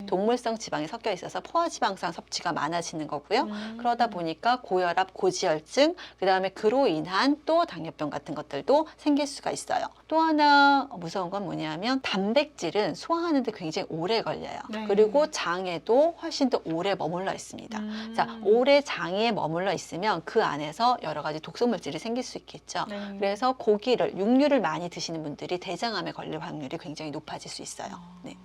동물성 지방이 섞여 있어서 포화지방산 섭취가 많아지는 거고요. 그러다 보니까 고혈압, 고지혈증, 그 다음에 그로 인한 또 당뇨병 같은 것들도 생길 수가 있어요. 또 하나 무서운 건 뭐냐면 단백질은 소화하는데 굉장히 오래 걸려요. 네. 그리고 장에도 훨씬 더 오래 머물러 있습니다. 자, 오래 장에 머물러 있으면 그 안에서 여러 가지 독소물질이 생길 수 있겠죠. 네. 그래서 고기를, 육류를 많이 드시는 분들이 대장암에 걸릴 확률이 굉장히 높아질 수 있어요. 네.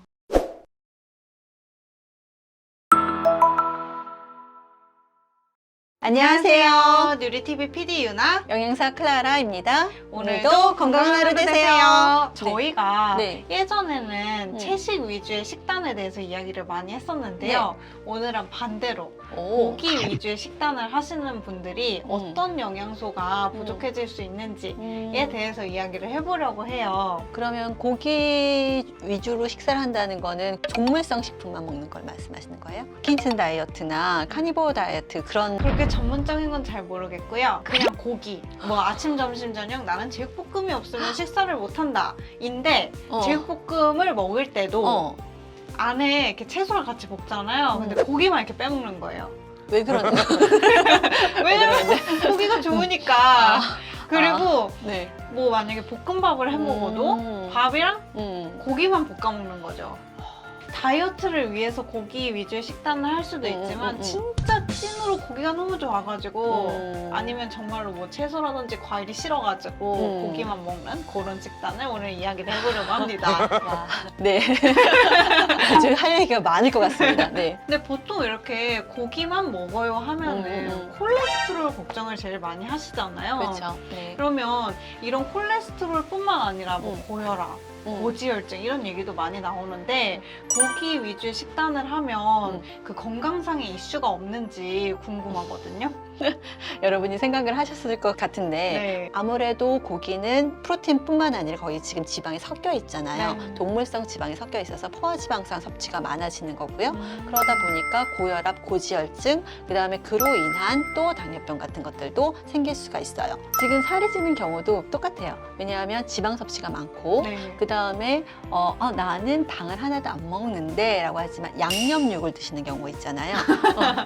안녕하세요. 누리TV PD 유나. 영양사 클라라입니다. 오늘도 건강한 하루 되세요. 네. 저희가 네. 예전에는 채식 위주의 식단에 대해서 이야기를 많이 했었는데요. 오늘은 반대로 고기 위주의 식단을 하시는 분들이 어떤 영양소가 부족해질 수 있는지에 대해서 이야기를 해보려고 해요. 그러면 고기 위주로 식사를 한다는 거는 동물성 식품만 먹는 걸 말씀하시는 거예요? 킨슨 다이어트나 카니보어 다이어트 그런 그렇게 전문적인 건 잘 모르겠고요. 그냥 고기, 뭐 아침, 점심, 저녁 나는 제육볶음이 없으면 식사를 못한다. 인데 제육볶음을 먹을 때도 안에 이렇게 채소를 같이 볶잖아요. 근데 고기만 이렇게 빼먹는 거예요. 왜 그러는 거예요? 왜냐면 고기가 좋으니까. 그리고 네. 뭐 만약에 볶음밥을 해 먹어도 밥이랑 고기만 볶아 먹는 거죠. 다이어트를 위해서 고기 위주의 식단을 할 수도 있지만 진짜 찐으로 고기가 너무 좋아가지고 아니면 정말로 뭐 채소라든지 과일이 싫어가지고 고기만 먹는 그런 식단을 오늘 이야기를 해보려고 합니다. 와, 네. 아주 할 얘기가 많을 것 같습니다. 네. 근데 보통 이렇게 고기만 먹어요 하면은 콜레스테롤 걱정을 제일 많이 하시잖아요. 그렇죠. 네. 그러면 이런 콜레스테롤뿐만 아니라 뭐 고혈압, 고지혈증 이런 얘기도 많이 나오는데 고기 위주의 식단을 하면 그 건강상의 이슈가 없는지 궁금하거든요. 여러분이 생각을 하셨을 것 같은데 네. 아무래도 고기는 프로틴뿐만 아니라 거기 지금 지방이 섞여 있잖아요. 네. 동물성 지방이 섞여 있어서 포화지방산 섭취가 많아지는 거고요. 그러다 보니까 고혈압, 고지혈증, 그 다음에 그로 인한 또 당뇨병 같은 것들도 생길 수가 있어요. 지금 살이 찌는 경우도 똑같아요. 왜냐하면 지방 섭취가 많고 네. 그 다음에 나는 당을 하나도 안 먹는데 라고 하지만 양념육을 드시는 경우 있잖아요.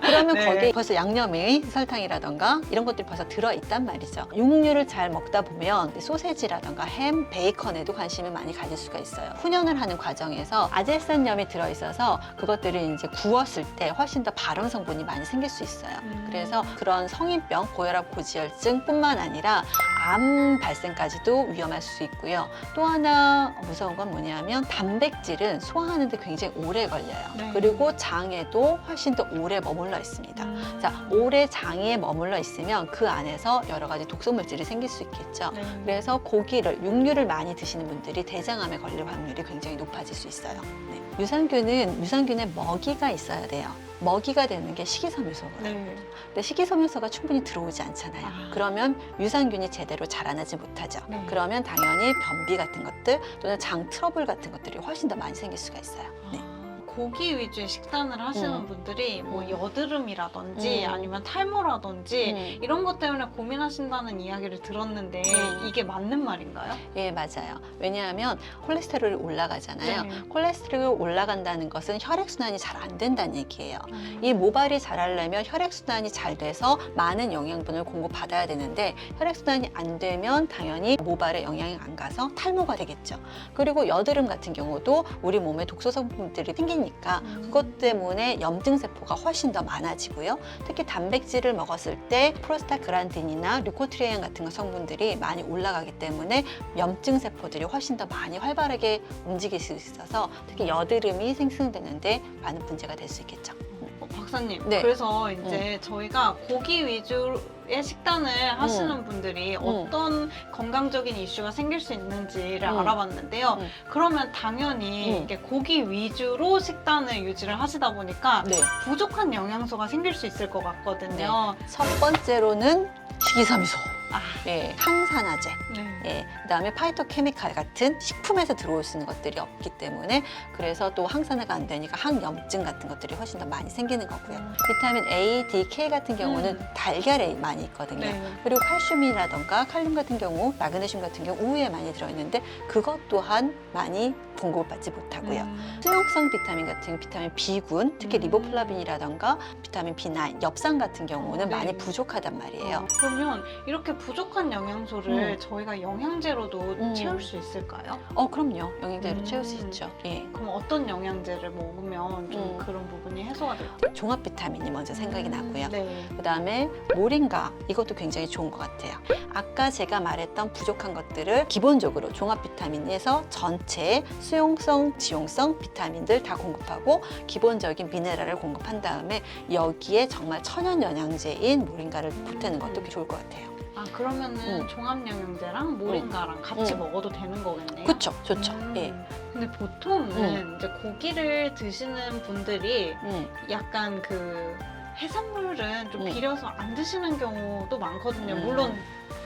그러면 네. 거기에 벌써 양념이 설탕이라던가 이런 것들이 벌써 들어있단 말이죠. 육류를 잘 먹다 보면 소세지라던가 햄, 베이컨에도 관심을 많이 가질 수가 있어요. 훈연을 하는 과정에서 아젤산염이 들어있어서 그것들을 이제 구웠을 때 훨씬 더 발원 성분이 많이 생길 수 있어요. 그래서 그런 성인병, 고혈압, 고지혈증뿐만 아니라 암 발생까지도 위험할 수 있고요. 또 하나 무서운 건 뭐냐면 단백질은 소화하는데 굉장히 오래 걸려요. 네. 그리고 장에도 훨씬 더 오래 머물러 있습니다. 자, 오래 장에 머물러 있으면 그 안에서 여러 가지 독소물질이 생길 수 있겠죠. 네. 그래서 고기를, 육류를 많이 드시는 분들이 대장암에 걸릴 확률이 굉장히 높아질 수 있어요. 네. 유산균에 먹이가 있어야 돼요. 먹이가 되는 게 식이섬유소거든요. 네. 근데 식이섬유소가 충분히 들어오지 않잖아요. 그러면 유산균이 제대로 자라나지 못하죠. 네. 그러면 당연히 변비 같은 것들 또는 장 트러블 같은 것들이 훨씬 더 많이 생길 수가 있어요. 네. 고기 위주의 식단을 하시는 분들이 뭐 여드름이라든지 아니면 탈모라든지 이런 것 때문에 고민하신다는 이야기를 들었는데 이게 맞는 말인가요? 예, 맞아요. 왜냐하면 콜레스테롤이 올라가잖아요. 네. 콜레스테롤이 올라간다는 것은 혈액순환이 잘 안 된다는 얘기예요. 이 모발이 자라려면 혈액순환이 잘 돼서 많은 영양분을 공급받아야 되는데 혈액순환이 안 되면 당연히 모발에 영양이 안 가서 탈모가 되겠죠. 그리고 여드름 같은 경우도 우리 몸에 독소 성분들이 생기니까 그것 때문에 염증세포가 훨씬 더 많아지고요. 특히 단백질을 먹었을 때 프로스타글란딘이나 류코트리엔 같은 성분들이 많이 올라가기 때문에 염증세포들이 훨씬 더 많이 활발하게 움직일 수 있어서 특히 여드름이 생성되는데 많은 문제가 될 수 있겠죠. 박사님, 네. 그래서 이제 저희가 고기 위주의 식단을 하시는 분들이 어떤 건강적인 이슈가 생길 수 있는지를 알아봤는데요. 그러면 당연히 이게 고기 위주로 식단을 유지를 하시다 보니까 네. 부족한 영양소가 생길 수 있을 것 같거든요. 첫 번째로는 식이섬유소. 아, 예, 항산화제, 네. 예, 그다음에 파이토케미칼 같은 식품에서 들어올 수 있는 것들이 없기 때문에 그래서 또 항산화가 안 되니까 항염증 같은 것들이 훨씬 더 많이 생기는 거고요. 비타민 A, D, K 같은 경우는 달걀에 많이 있거든요. 네. 그리고 칼슘이라던가 칼륨 같은 경우, 마그네슘 같은 경우 우유에 많이 들어있는데 그것 또한 많이 공급을 받지 못하고요. 수용성 비타민 같은 비타민 B군, 특히 리보플라빈이라던가 비타민 B9, 엽산 같은 경우는 네. 많이 부족하단 말이에요. 그러면 이렇게 부족한 영양소를 저희가 영양제로도 채울 수 있을까요? 그럼요. 영양제로 채울 수 있죠. 예. 그럼 어떤 영양제를 먹으면 좀 그런 부분이 해소가 될까요? 종합 비타민이 먼저 생각이 나고요. 네. 그다음에 모링가, 이것도 굉장히 좋은 것 같아요. 아까 제가 말했던 부족한 것들을 기본적으로 종합 비타민에서 전체 수용성, 지용성 비타민들 다 공급하고 기본적인 미네랄을 공급한 다음에 여기에 정말 천연 영양제인 모링가를 보태는 것도 좋을 것 같아요. 아, 그러면은 종합영양제랑 모링가랑 같이 먹어도 되는 거겠네요? 그렇죠, 좋죠. 예. 근데 보통은 이제 고기를 드시는 분들이 약간 그 해산물은 좀 비려서 안 드시는 경우도 많거든요. 물론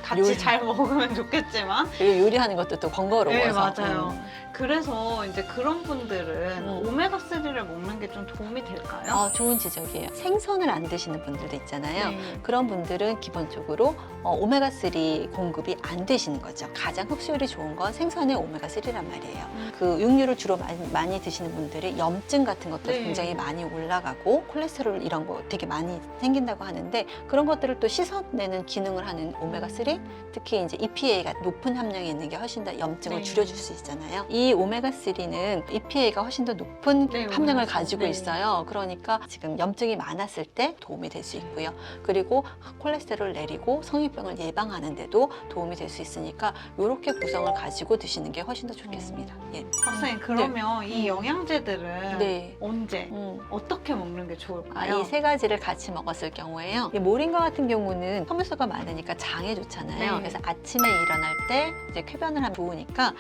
같이 요리. 잘 먹으면 좋겠지만. 그리고 요리하는 것도 또 번거로워서. 네, 맞아요. 그래서 이제 그런 분들은 오메가3를 먹는 게 좀 도움이 될까요? 좋은 지적이에요. 생선을 안 드시는 분들도 있잖아요. 네. 그런 분들은 기본적으로 오메가3 공급이 안 되시는 거죠. 가장 흡수율이 좋은 건 생선의 오메가3란 말이에요. 그 육류를 주로 많이 드시는 분들이 염증 같은 것도 네. 굉장히 많이 올라가고 콜레스테롤 이런 거 되게 많이 생긴다고 하는데 그런 것들을 또 씻어내는 기능을 하는 오메가3, 특히 이제 EPA가 높은 함량이 있는 게 훨씬 더 염증을 네. 줄여줄 수 있잖아요. 이 오메가3는 EPA가 훨씬 더 높은 네, 함량을 오메가3. 가지고 네. 있어요. 그러니까 지금 염증이 많았을 때 도움이 될 수 있고요. 그리고 콜레스테롤을 내리고 성인병을 예방하는 데도 도움이 될 수 있으니까 이렇게 구성을 가지고 드시는 게 훨씬 더 좋겠습니다. 예. 박사님, 그러면 이 영양제들은 네. 언제 어떻게 먹는 게 좋을까요? 이 세 가지를 같이 먹었을 경우에요. 이 모링가 같은 경우는 섬유소가 많으니까 장에 좋잖아요. 네. 그래서 아침에 일어날 때 이제 쾌변을 하면 좋으니까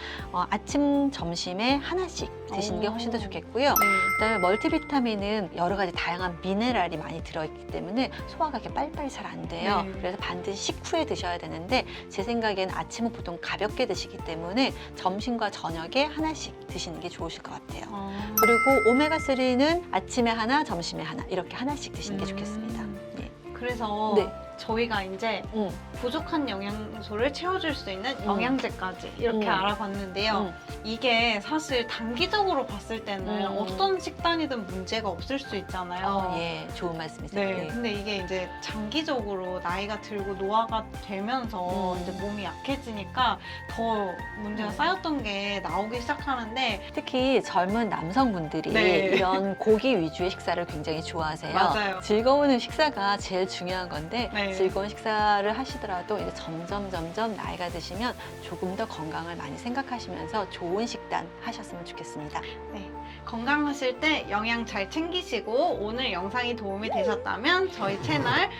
아침, 점심에 하나씩 드시는 게 훨씬 더 좋겠고요. 네. 그다음에 멀티비타민은 여러 가지 다양한 미네랄이 많이 들어있기 때문에 소화가 이렇게 빨리빨리 잘 안 돼요. 네. 그래서 반드시 식후에 드셔야 되는데 제 생각에는 아침은 보통 가볍게 드시기 때문에 점심과 저녁에 하나씩 드시는 게 좋으실 것 같아요. 그리고 오메가3는 아침에 하나, 점심에 하나 이렇게 하나씩 드시는 게 좋겠습니다. 예. 그래서 네. 저희가 이제 부족한 영양소를 채워줄 수 있는 영양제까지 이렇게 알아봤는데요. 이게 사실 단기적으로 봤을 때는 어떤 식단이든 문제가 없을 수 있잖아요. 예, 좋은 말씀이세요. 네, 예. 근데 이게 이제 장기적으로 나이가 들고 노화가 되면서 이제 몸이 약해지니까 더 문제가 쌓였던 게 나오기 시작하는데 특히 젊은 남성분들이 네. 이런 고기 위주의 식사를 굉장히 좋아하세요. 맞아요. 즐거운 식사가 제일 중요한 건데 네. 즐거운 식사를 하시더라도 이제 점점 나이가 드시면 조금 더 건강을 많이 생각하시면서 좋은 식단 하셨으면 좋겠습니다. 네, 건강하실 때 영양 잘 챙기시고 오늘 영상이 도움이 되셨다면 저희 채널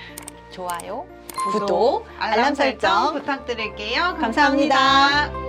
좋아요, 구독, 알람 설정 부탁드릴게요. 감사합니다. 감사합니다.